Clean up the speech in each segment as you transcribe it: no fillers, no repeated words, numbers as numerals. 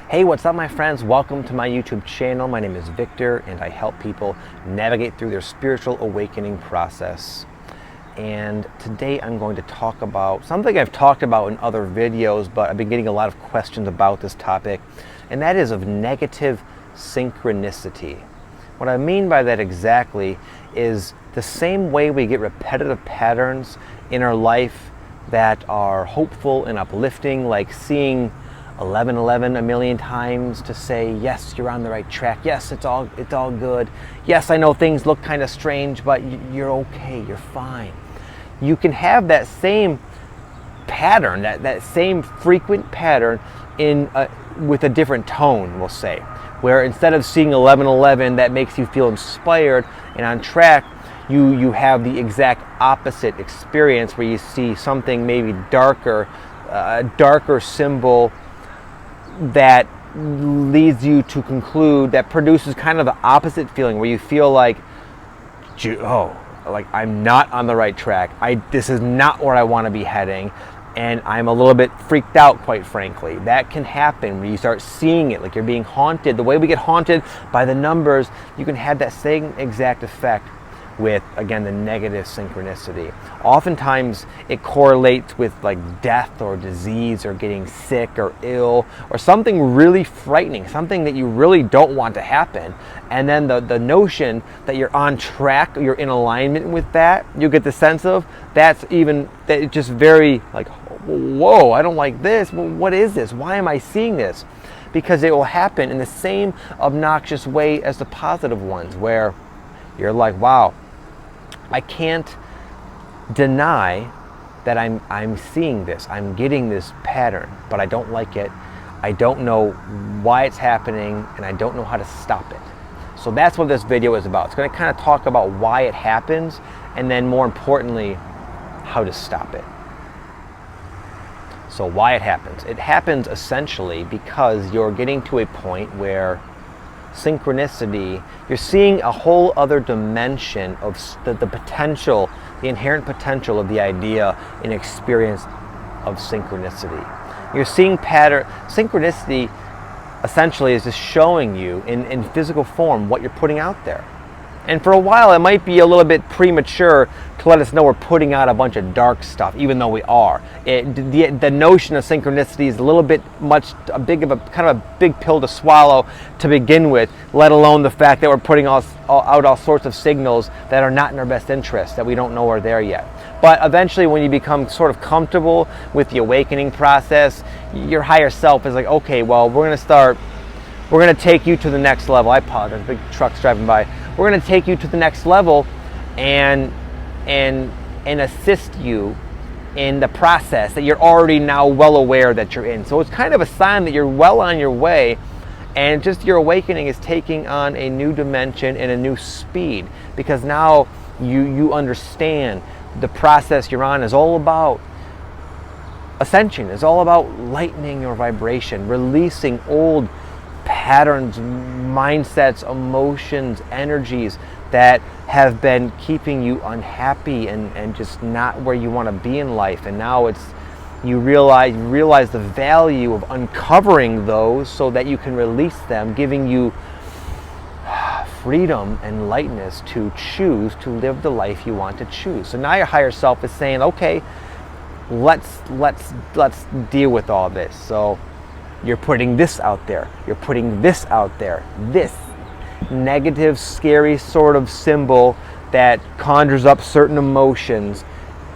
Hey, what's up my friends? Welcome to my YouTube channel. My name is Victor and I help people navigate through their spiritual awakening process. And today I'm going to talk about something I've talked about in other videos, but I've been getting a lot of questions about this topic, and that is of negative synchronicity. What I mean by that exactly is the same way we get repetitive patterns in our life that are hopeful and uplifting, like seeing 1111 a million times to say, yes, you're on the right track. Yes, it's all good. Yes, I know things look kind of strange, but you're okay. You're fine. You can have that same pattern, that same frequent pattern with a different tone, we'll say, where instead of seeing 1111 that makes you feel inspired and on track, you have the exact opposite experience where you see something maybe darker, a darker symbol that leads you to conclude, that produces kind of the opposite feeling where you feel like, like I'm not on the right track. This is not where I want to be heading, and I'm a little bit freaked out, quite frankly. That can happen when you start seeing it, like you're being haunted. The way we get haunted by the numbers, you can have that same exact effect with, again, the negative synchronicity. Oftentimes it correlates with like death or disease or getting sick or ill or something really frightening, something that you really don't want to happen. And then the notion that you're on track, you're in alignment with that, you get the sense of that it's just very like, whoa, I don't like this. Well, what is this? Why am I seeing this? Because it will happen in the same obnoxious way as the positive ones, where you're like, wow, I can't deny that I'm seeing this. I'm getting this pattern, but I don't like it. I don't know why it's happening, and I don't know how to stop it. So that's what this video is about. It's going to kind of talk about why it happens, and then more importantly, how to stop it. So why it happens. It happens essentially because you're getting to a point where synchronicity, you're seeing a whole other dimension of the potential, the inherent potential of the idea and experience of synchronicity. You're seeing synchronicity essentially is just showing you in physical form what you're putting out there. And for a while it might be a little bit premature to let us know we're putting out a bunch of dark stuff, even though we are. The notion of synchronicity is a little bit kind of a big pill to swallow to begin with, let alone the fact that we're putting out all sorts of signals that are not in our best interest, that we don't know are there yet. But eventually when you become sort of comfortable with the awakening process, your higher self is like, okay, well, we're going to take you to the next level. I apologize, big trucks driving by. We're going to take you to the next level and assist you in the process that you're already now well aware that you're in. So it's kind of a sign that you're well on your way, and just your awakening is taking on a new dimension and a new speed, because now you understand the process you're on is all about ascension, is all about lightening your vibration, releasing old patterns, mindsets, emotions, energies that have been keeping you unhappy and just not where you want to be in life. And now you realize the value of uncovering those so that you can release them, giving you freedom and lightness to choose to live the life you want to choose. So now your higher self is saying, okay, let's deal with all this. So you're putting this out there. You're putting this out there. This negative, scary sort of symbol that conjures up certain emotions.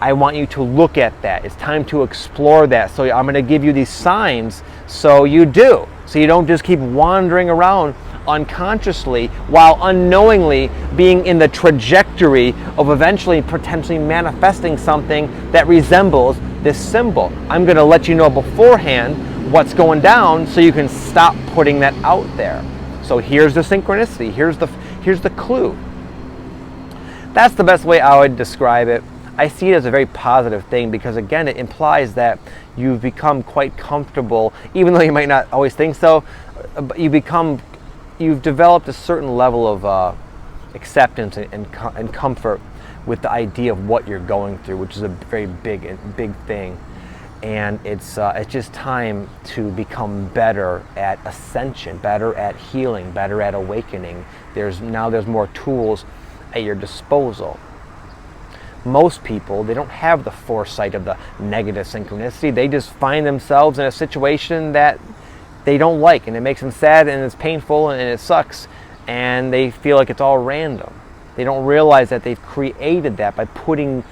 I want you to look at that. It's time to explore that. So I'm going to give you these signs so you do. So you don't just keep wandering around unconsciously while unknowingly being in the trajectory of eventually potentially manifesting something that resembles this symbol. I'm going to let you know beforehand what's going down so you can stop putting that out there. So here's the synchronicity, here's the clue. That's the best way I would describe it. I see it as a very positive thing because, again, it implies that you've become quite comfortable, even though you might not always think so, but you've developed a certain level of acceptance and comfort with the idea of what you're going through, which is a very big thing. And it's just time to become better at ascension, better at healing, better at awakening. There's more tools at your disposal. Most people, they don't have the foresight of the negative synchronicity. They just find themselves in a situation that they don't like, and it makes them sad, and it's painful, and it sucks, and they feel like it's all random. They don't realize that they've created that by putting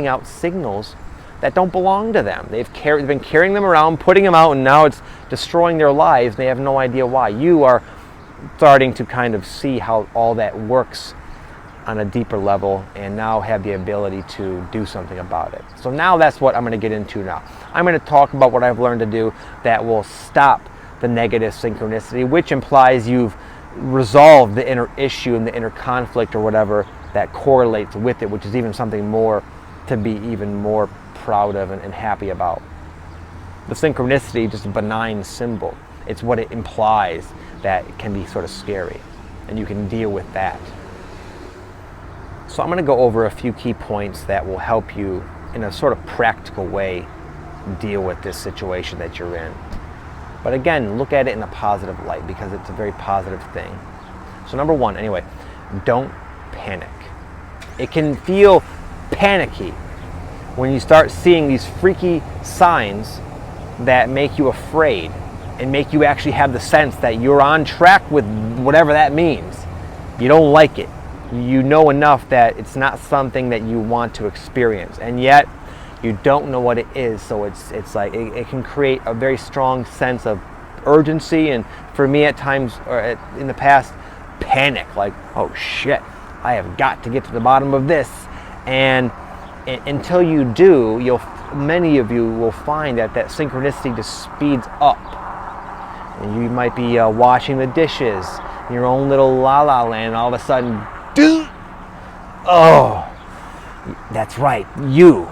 out signals that don't belong to them. They've been carrying them around, putting them out, and now it's destroying their lives. They have no idea why. You are starting to kind of see how all that works on a deeper level, and now have the ability to do something about it. So now that's what I'm going to get into now. I'm going to talk about what I've learned to do that will stop the negative synchronicity, which implies you've resolved the inner issue and the inner conflict or whatever that correlates with it, which is even something more to be even more proud of and happy about. The synchronicity, just a benign symbol. It's what it implies that it can be sort of scary, and you can deal with that. So I'm going to go over a few key points that will help you in a sort of practical way deal with this situation that you're in. But again, look at it in a positive light, because it's a very positive thing. So number one, anyway, don't panic. It can feel panicky when you start seeing these freaky signs that make you afraid and make you actually have the sense that you're on track with whatever that means. You don't like it. You know enough that it's not something that you want to experience, and yet you don't know what it is. So it's like it can create a very strong sense of urgency, and for me at times, or in the past, panic, like, oh shit, I have got to get to the bottom of this. And until you do, many of you will find that synchronicity just speeds up. And you might be washing the dishes in your own little la-la land, and all of a sudden, oh, that's right, you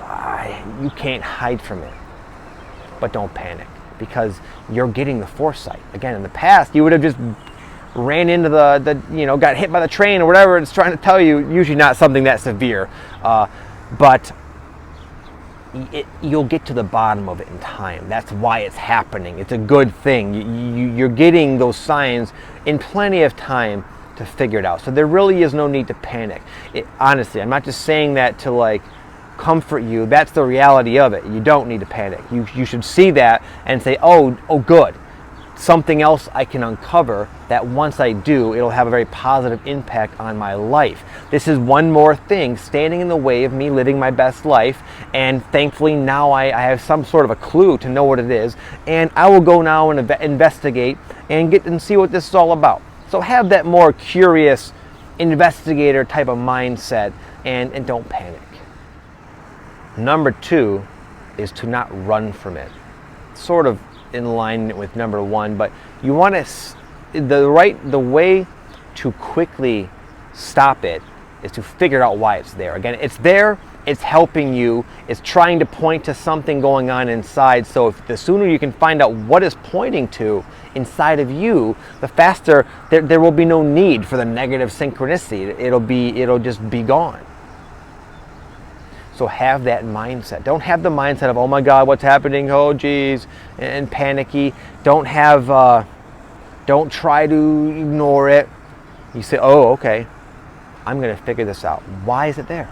can't hide from it. But don't panic, because you're getting the foresight. Again, in the past, you would have just ran into got hit by the train or whatever it's trying to tell you, usually not something that severe. But you'll get to the bottom of it in time. That's why it's happening. It's a good thing. You're getting those signs in plenty of time to figure it out. So there really is no need to panic. Honestly, I'm not just saying that to comfort you. That's the reality of it. You don't need to panic. You should see that and say, oh good. Something else I can uncover that once I do, it'll have a very positive impact on my life. This is one more thing standing in the way of me living my best life, and thankfully now I have some sort of a clue to know what it is, and I will go now and investigate and see what this is all about. So have that more curious investigator type of mindset, and don't panic. Number two is to not run from it. Sort of in line with number one, but you want to, the way to quickly stop it is to figure out why it's there. Again, it's there, it's helping you, it's trying to point to something going on inside. So the sooner you can find out what it's pointing to inside of you, the faster there will be no need for the negative synchronicity. It'll just be gone. So have that mindset. Don't have the mindset of, oh my God, what's happening? Oh geez, and panicky. Don't try to ignore it. You say, oh, okay, I'm going to figure this out. Why is it there?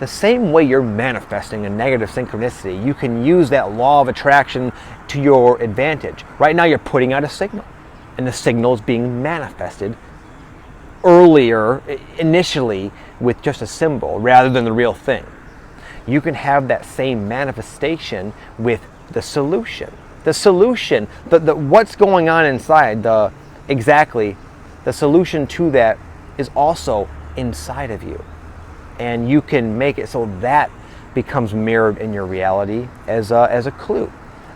The same way you're manifesting a negative synchronicity, you can use that law of attraction to your advantage. Right now you're putting out a signal, and the signal is being manifested earlier, initially, with just a symbol rather than the real thing. You can have that same manifestation with the solution. The solution, what's going on inside, the solution to that is also inside of you. And you can make it so that becomes mirrored in your reality as a clue.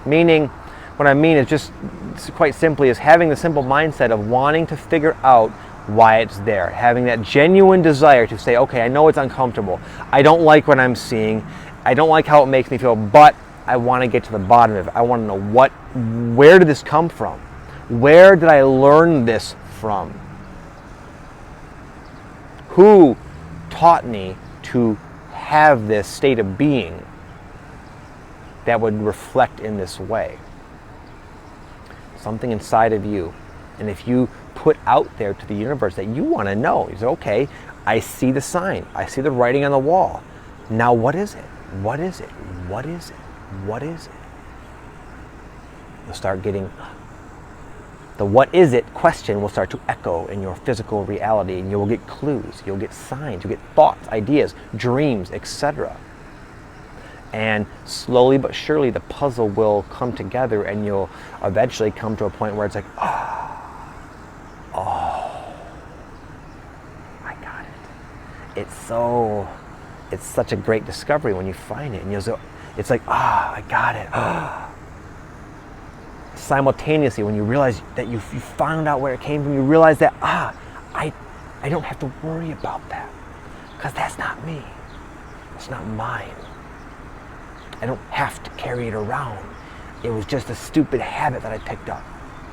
Meaning, what I mean is just quite simply is having the simple mindset of wanting to figure out why it's there. Having that genuine desire to say, okay, I know it's uncomfortable. I don't like what I'm seeing. I don't like how it makes me feel, but I want to get to the bottom of it. I want to know where did this come from? Where did I learn this from? Who taught me to have this state of being? that would reflect in this way. Something inside of you. And if you put out there to the universe that you want to know, you say, okay, I see the sign. I see the writing on the wall. Now what is it? What is it? What is it? What is it? You'll start getting, the what is it question will start to echo in your physical reality, and you will get clues, you'll get signs, you'll get thoughts, ideas, dreams, etc. And slowly but surely the puzzle will come together, and you'll eventually come to a point where it's like, oh, I got it. It's such a great discovery when you find it, and you'll say, it's like, I got it. Simultaneously, when you realize that you found out where it came from, you realize that, I don't have to worry about that, because that's not me. It's not mine. I don't have to carry it around. It was just a stupid habit that I picked up.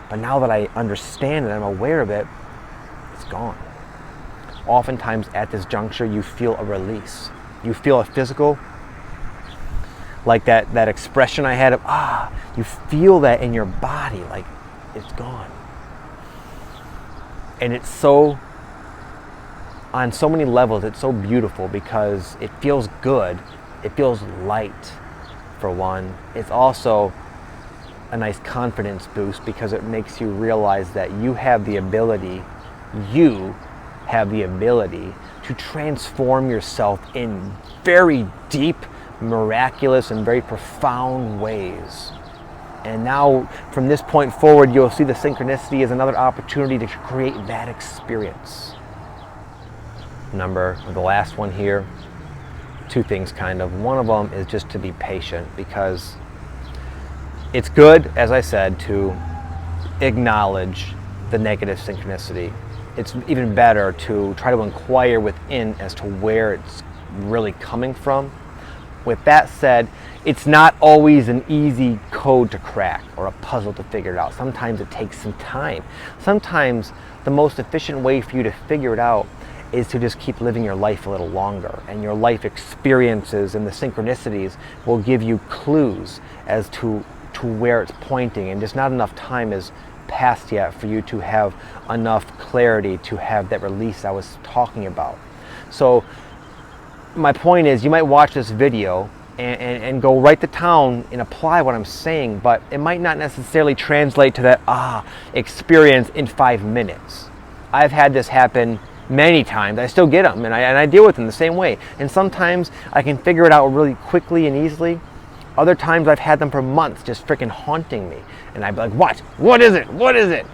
But now that I understand and I'm aware of it, it's gone. Oftentimes at this juncture, you feel a release. You feel a physical, like that expression I had of, you feel that in your body, like it's gone. And it's so, on so many levels, it's so beautiful because it feels good. It feels light, for one. It's also a nice confidence boost because it makes you realize that you have the ability to transform yourself in very deep, miraculous, and very profound ways. And now, from this point forward, you'll see the synchronicity as another opportunity to create that experience. The last one here, two things kind of. One of them is just to be patient, because it's good, as I said, to acknowledge the negative synchronicity. It's even better to try to inquire within as to where it's really coming from. With that said, it's not always an easy code to crack or a puzzle to figure it out. Sometimes it takes some time. Sometimes the most efficient way for you to figure it out is to just keep living your life a little longer, and your life experiences and the synchronicities will give you clues as to where it's pointing, and just not enough time has passed yet for you to have enough clarity to have that release I was talking about. So my point is, you might watch this video and go right to town and apply what I'm saying, but it might not necessarily translate to that experience in 5 minutes. I've had this happen many times. I still get them, and I deal with them the same way. And sometimes I can figure it out really quickly and easily. Other times I've had them for months just freaking haunting me. And I'd be like, what is it? What is it?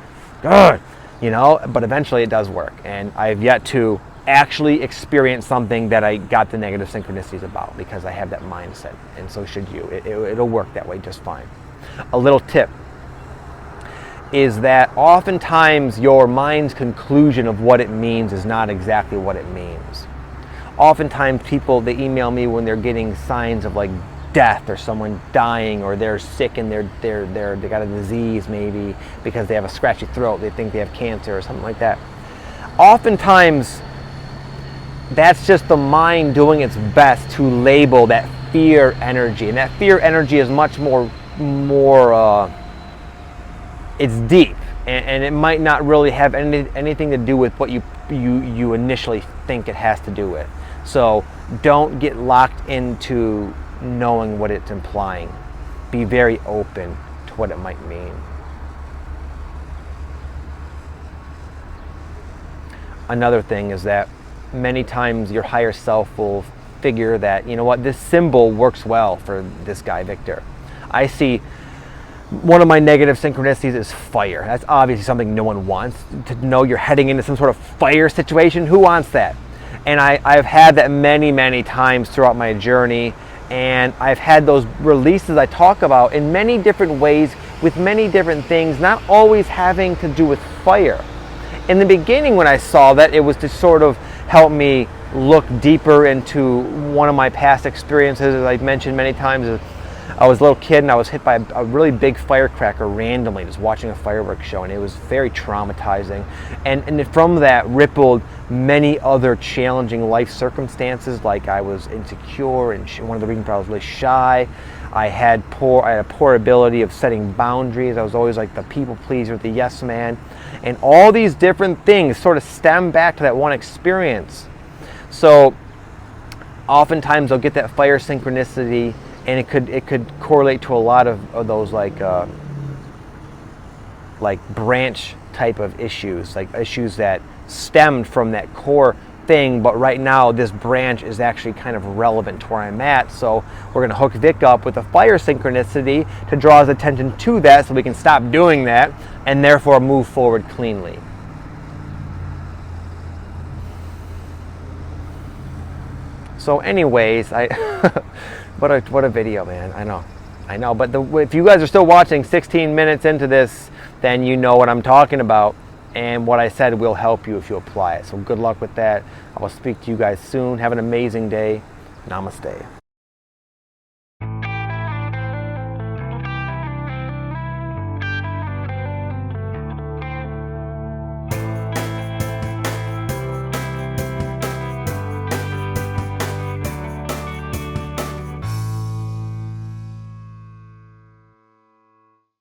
Ugh. But eventually it does work. And I've yet to actually experience something that I got the negative synchronicities about, because I have that mindset. And so should you. It'll work that way just fine. A little tip is that oftentimes your mind's conclusion of what it means is not exactly what it means. Oftentimes people, they email me when they're getting signs of like death or someone dying, or they're sick and they got a disease maybe because they have a scratchy throat, they think they have cancer or something like that. Oftentimes that's just the mind doing its best to label that fear energy, and that fear energy is much more it's deep, and it might not really have anything to do with what you initially think it has to do with. So don't get locked into knowing what it's implying. Be very open to what it might mean. Another thing is that many times your higher self will figure that, this symbol works well for this guy, Victor. I see one of my negative synchronicities is fire. That's obviously something no one wants. To know you're heading into some sort of fire situation, who wants that? And I've had that many, many times throughout my journey, and I've had those releases I talk about in many different ways with many different things, not always having to do with fire. In the beginning, when I saw that, it was to sort of help me look deeper into one of my past experiences, as I've mentioned many times. I was a little kid and I was hit by a really big firecracker randomly, just watching a fireworks show, and it was very traumatizing. And from that rippled many other challenging life circumstances, like I was insecure, and one of the reasons I was really shy. I had a poor ability of setting boundaries. I was always like the people pleaser, the yes man, and all these different things sort of stem back to that one experience. So oftentimes I'll get that fire synchronicity, and it could correlate to a lot of those like branch type of issues, like issues that stemmed from that core thing, but right now this branch is actually kind of relevant to where I'm at. So we're going to hook Vic up with a fire synchronicity to draw his attention to that, so we can stop doing that and therefore move forward cleanly. So anyways, what a video, man. I know, but if you guys are still watching 16 minutes into this, then you know what I'm talking about, and what I said will help you if you apply it. So good luck with that. I will speak to you guys soon. Have an amazing day. Namaste.